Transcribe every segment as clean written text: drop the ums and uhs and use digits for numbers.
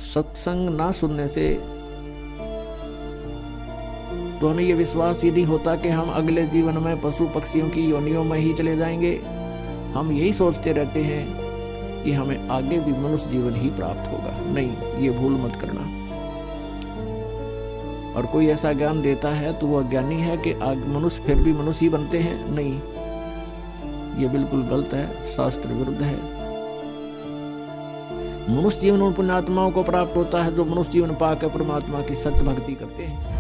सत्संग ना सुनने से तो हमें यह विश्वास ही नहीं होता कि हम अगले जीवन में पशु पक्षियों की योनियों में ही चले जाएंगे। हम यही सोचते रहते हैं कि हमें आगे भी मनुष्य जीवन ही प्राप्त होगा। नहीं, ये भूल मत करना। और कोई ऐसा ज्ञान देता है तो वह ज्ञानी है कि मनुष्य फिर भी मनुष्य ही बनते हैं। नहीं, ये बिल्कुल गलत है, शास्त्र विरुद्ध है। मनुष्य जीवन उन पुण्यात्माओं को प्राप्त होता है जो मनुष्य जीवन पाकर परमात्मा की सत्य भक्ति करते हैं।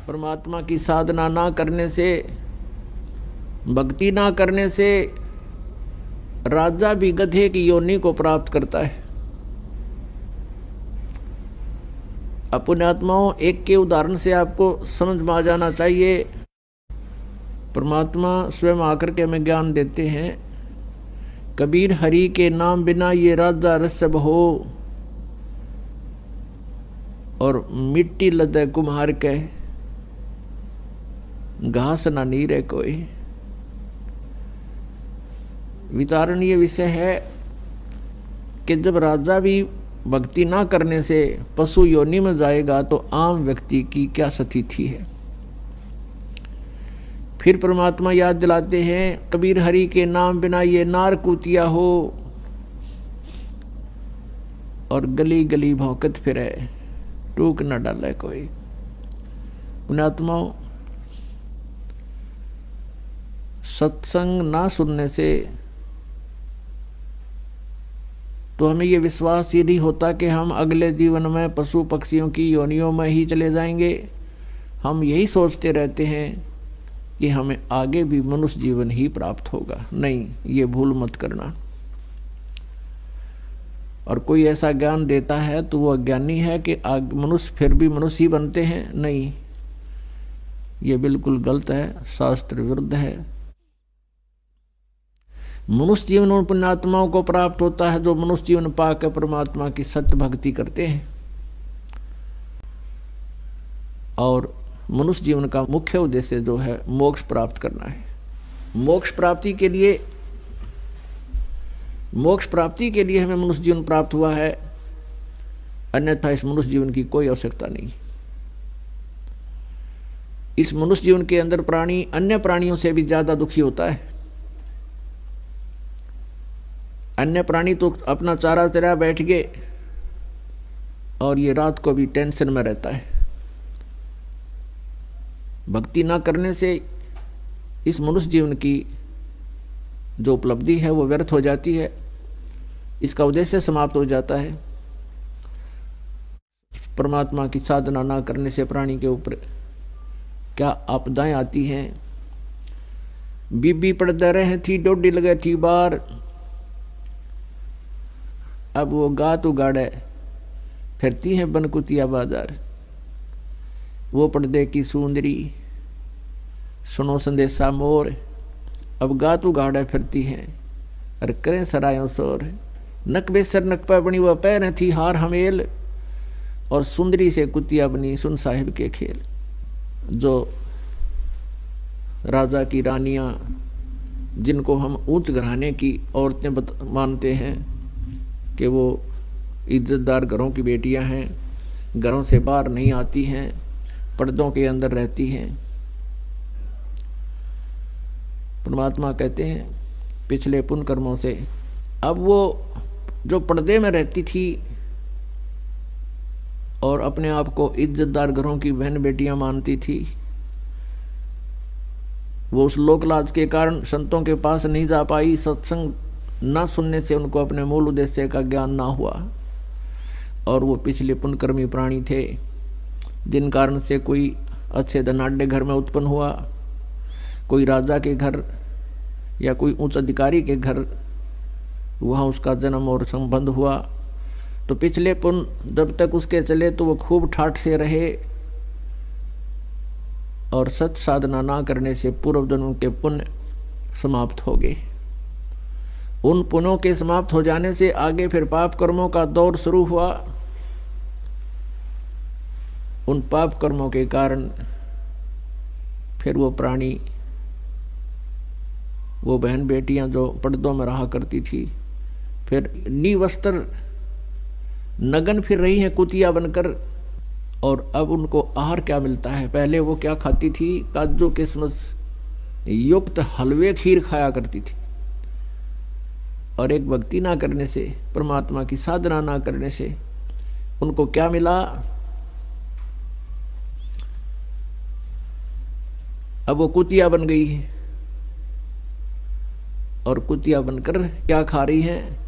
परमात्मा की साधना ना करने से, भक्ति ना करने से राजा भी गधे की योनि को प्राप्त करता है। पुण्यात्माओं, एक के उदाहरण से आपको समझ में आ जाना चाहिए। परमात्मा स्वयं आकर के हमें ज्ञान देते हैं। कबीर हरि के नाम बिना ये राजा रसब हो, और मिट्टी लदे कुम्हार के घास ना नीरे कोई। विचारणीय विषय है कि जब राजा भी भक्ति ना करने से पशु योनि में जाएगा तो आम व्यक्ति की क्या स्थिति है। फिर परमात्मा याद दिलाते हैं, कबीर हरि के नाम बिना ये नार कूतिया हो, और गली गली भौंकत फिरे, टूक न डाले कोई। पुण्यात्माओं, सत्संग ना सुनने से तो हमें यह विश्वास ही नहीं होता कि हम अगले जीवन में पशु पक्षियों की योनियों में ही चले जाएंगे। हम यही सोचते रहते हैं कि हमें आगे भी मनुष्य जीवन ही प्राप्त होगा। नहीं, ये भूल मत करना। और कोई ऐसा ज्ञान देता है तो वह ज्ञानी है कि मनुष्य फिर भी मनुष्य ही बनते हैं। नहीं, ये बिल्कुल गलत है, शास्त्र विरुद्ध है। मनुष्य जीवन उन पुण्यात्माओं को प्राप्त होता है जो मनुष्य जीवन पाकर परमात्मा की सत्य भक्ति करते हैं। और मनुष्य जीवन का मुख्य उद्देश्य जो है मोक्ष प्राप्त करना है। मोक्ष प्राप्ति के लिए हमें मनुष्य जीवन प्राप्त हुआ है, अन्यथा इस मनुष्य जीवन की कोई आवश्यकता नहीं। इस मनुष्य जीवन के अंदर प्राणी अन्य प्राणियों से भी ज्यादा दुखी होता है। अन्य प्राणी तो अपना चारा चरा बैठ गए और ये रात को भी टेंशन में रहता है। भक्ति ना करने से इस मनुष्य जीवन की जो उपलब्धि है वो व्यर्थ हो जाती है, इसका उद्देश्य समाप्त हो जाता है। परमात्मा की साधना ना करने से प्राणी के ऊपर क्या आपदाएं आती हैं। बीबी पड़ते रहे थी, डोडी लगे थी बार, अब वो गात उगाड़े फिरती हैं बनकुतिया बाजार। वो पर्दे की सुंदरी सुनो संदेशा मोर, अब गात उगाड़े फिरती हैं और करें सरायों शोर। नक बेसर नक पर बनी वह पैर थी हार हमेल, और सुंदरी से कुतिया बनी सुन साहिब के खेल। जो राजा की रानियां, जिनको हम उच्च घराने की औरतें मानते हैं कि वो इज्जतदार घरों की बेटियां हैं, घरों से बाहर नहीं आती हैं, पर्दों के अंदर रहती हैं। परमात्मा कहते हैं पिछले पुण्य कर्मों से अब वो जो पर्दे में रहती थी और अपने आप को इज्जतदार घरों की बहन बेटियां मानती थी, वो उस लोकलाज के कारण संतों के पास नहीं जा पाई। सत्संग न सुनने से उनको अपने मूल उद्देश्य का ज्ञान ना हुआ, और वो पिछले पुण्यकर्मी प्राणी थे, जिन कारण से कोई अच्छे धनाढ्य घर में उत्पन्न हुआ, कोई राजा के घर या कोई उच्च अधिकारी के घर वहाँ उसका जन्म और संबंध हुआ, तो पिछले पुण्य जब तक उसके चले तो वो खूब ठाठ से रहे, और सत साधना ना करने से पूर्व जन्म के पुण्य समाप्त हो गए। उन पुण्यों के समाप्त हो जाने से आगे फिर पाप कर्मों का दौर शुरू हुआ। उन पाप कर्मों के कारण फिर वो प्राणी, वो बहन बेटियां जो पर्दों में रहा करती थी, फिर निवस्त्र नगन फिर रही हैं कुतिया बनकर। और अब उनको आहार क्या मिलता है? पहले वो क्या खाती थी? काजू किशमिश युक्त हलवे खीर खाया करती थी। और एक भक्ति ना करने से, परमात्मा की साधना ना करने से उनको क्या मिला? अब वो कुतिया बन गई है। और कुतिया बनकर क्या खा रही है?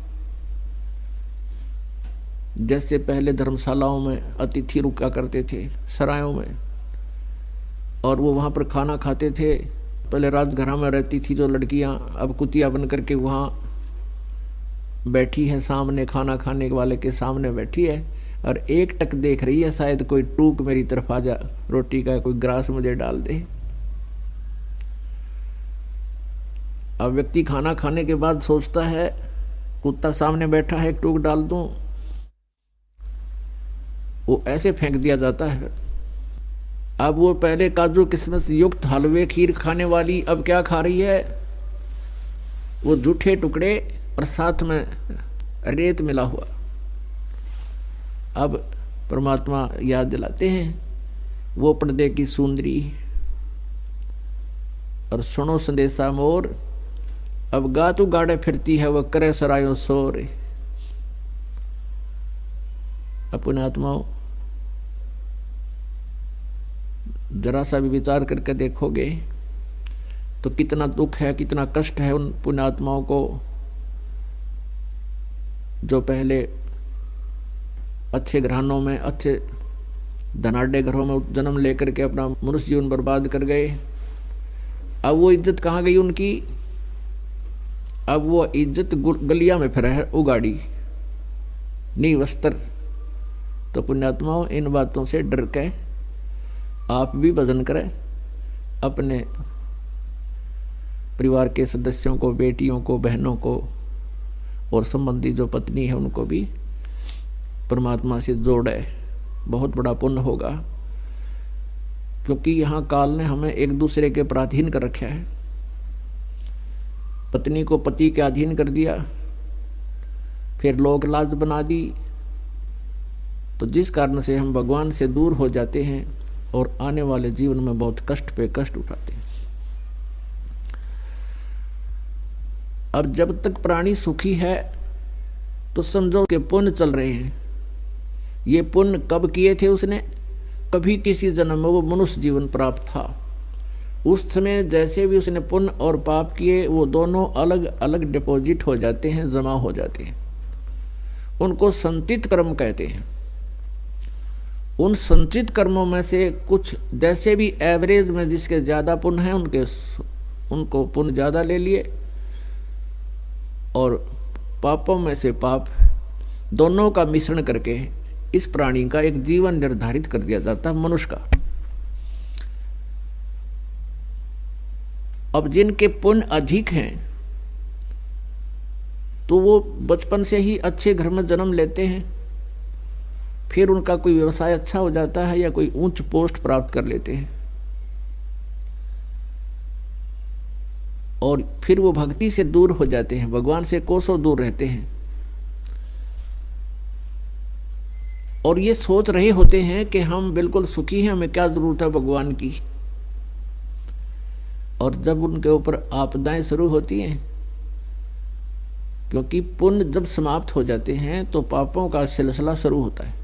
जैसे पहले धर्मशालाओं में अतिथि रुका करते थे, सरायों में, और वो वहाँ पर खाना खाते थे। पहले राजघरां में रहती थी जो लड़कियाँ, अब कुतिया बन करके वहाँ बैठी है, सामने खाना खाने वाले के सामने बैठी है और एक टक देख रही है, शायद कोई टूक मेरी तरफ आ जा, रोटी का कोई ग्रास मुझे डाल दे। अब व्यक्ति खाना खाने के बाद सोचता है कुत्ता सामने बैठा है, एक टूक डाल दूं, वो ऐसे फेंक दिया जाता है। अब वो पहले काजू किशमिश युक्त हलवे खीर खाने वाली अब क्या खा रही है? वो जूठे टुकड़े और साथ में रेत मिला हुआ। अब परमात्मा याद दिलाते हैं, वो पर्दे की सुंदरी और सुनो संदेशा मोर, अब गा तू गाड़े फिरती है, वह करे सरायों सोर। अपने आत्माओं, जरा सा भी विचार करके देखोगे तो कितना दुख है, कितना कष्ट है उन पुण्यात्माओं को जो पहले अच्छे घरानों में, अच्छे धनाढ़ घरों में जन्म लेकर के अपना मनुष्य जीवन बर्बाद कर गए। अब वो इज्जत कहाँ गई उनकी? अब वो इज्जत गलिया में फिर है उगाड़ी, नी वस्त्र। तो पुण्यात्माओं, इन बातों से डर के आप भी भजन करें, अपने परिवार के सदस्यों को, बेटियों को, बहनों को और संबंधी जो पत्नी है उनको भी परमात्मा से जोड़े, बहुत बड़ा पुण्य होगा। क्योंकि यहाँ काल ने हमें एक दूसरे के पराधीन कर रखा है। पत्नी को पति के अधीन कर दिया, फिर लोक लाज बना दी, तो जिस कारण से हम भगवान से दूर हो जाते हैं और आने वाले जीवन में बहुत कष्ट पे कष्ट उठाते हैं। और जब तक प्राणी सुखी है तो समझो कि पुण्य चल रहे हैं। ये पुण्य कब किए थे उसने? कभी किसी जन्म में वो मनुष्य जीवन प्राप्त था, उस समय जैसे भी उसने पुण्य और पाप किए वो दोनों अलग अलग डिपॉजिट हो जाते हैं, जमा हो जाते हैं। उनको संचित कर्म कहते हैं। उन संचित कर्मों में से कुछ जैसे भी एवरेज में जिसके ज्यादा पुण्य है उनको पुण्य ज्यादा ले लिए, और पापों में से पाप, दोनों का मिश्रण करके इस प्राणी का एक जीवन निर्धारित कर दिया जाता है, मनुष्य का। अब जिनके पुण्य अधिक हैं तो वो बचपन से ही अच्छे घर में जन्म लेते हैं, फिर उनका कोई व्यवसाय अच्छा हो जाता है या कोई उच्च पोस्ट प्राप्त कर लेते हैं, और फिर वो भक्ति से दूर हो जाते हैं, भगवान से कोसों दूर रहते हैं, और ये सोच रहे होते हैं कि हम बिल्कुल सुखी हैं, हमें क्या जरूरत है भगवान की। और जब उनके ऊपर आपदाएं शुरू होती हैं, क्योंकि पुण्य जब समाप्त हो जाते हैं तो पापों का सिलसिला शुरू होता है,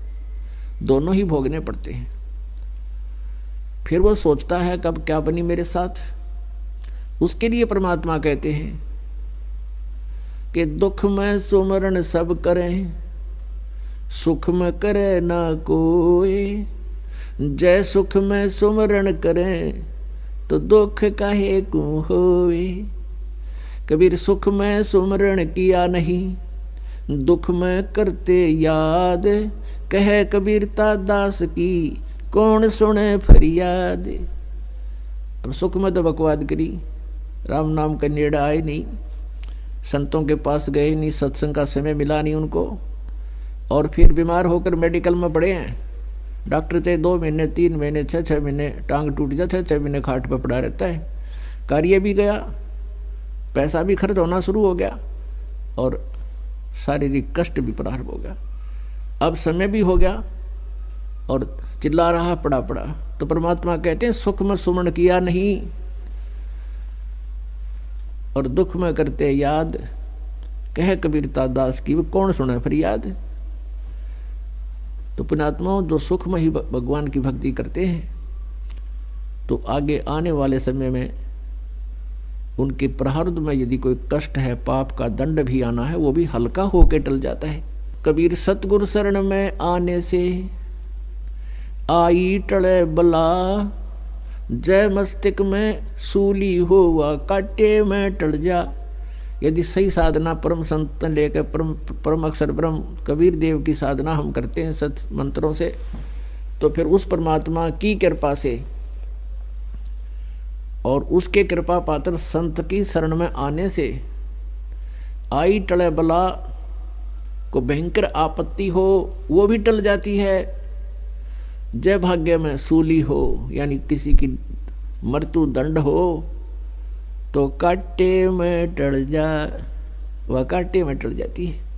दोनों ही भोगने पड़ते हैं। फिर वो सोचता है कब क्या बनी मेरे साथ। उसके लिए परमात्मा कहते हैं कि दुख में सुमरण सब करें, सुख में करे ना कोई। जय सुख में सुमरण करें तो दुख काहे को होवे। कबीर सुख में सुमरण किया नहीं, दुख में करते याद। कहे कबीरता दास की कौन सुने फरियाद। अब सुख में तो बकवाद करी, राम नाम का नेड़ा आए नहीं, संतों के पास गए नहीं, सत्संग का समय मिला नहीं उनको, और फिर बीमार होकर मेडिकल में पड़े हैं। डॉक्टर चाहे 2 महीने 3 महीने 6 महीने टांग टूट जाता है, 6 महीने खाट पर पड़ा रहता है। कार्य भी गया, पैसा भी खर्च होना शुरू हो गया और शारीरिक कष्ट भी प्रारंभ हो गया। अब समय भी हो गया और चिल्ला रहा पड़ा पड़ा। तो परमात्मा कहते हैं सुख में सुमरण किया नहीं और दुख में करते याद, कह कबीरता दास की वो कौन सुने फरियाद। तो पुण्यात्माओं जो सुख में ही भगवान की भक्ति करते हैं तो आगे आने वाले समय में उनके प्रारब्ध में यदि कोई कष्ट है, पाप का दंड भी आना है, वो भी हल्का होके टल जाता है। कबीर सतगुरु शरण में आने से आई टले बला, जय मस्तिष्क में सूली हुआ काटे में टल जा। यदि सही साधना परम संत लेकर परम अक्षर ब्रह्म कबीर देव की साधना हम करते हैं सत मंत्रों से, तो फिर उस परमात्मा की कृपा से और उसके कृपा पात्र संत की शरण में आने से आई टले बला को भयंकर आपत्ति हो वो भी टल जाती है। जय भाग्य में सूली हो यानी किसी की मृत्यु दंड हो तो काटे में टल जा, वह काटे में टल जाती है।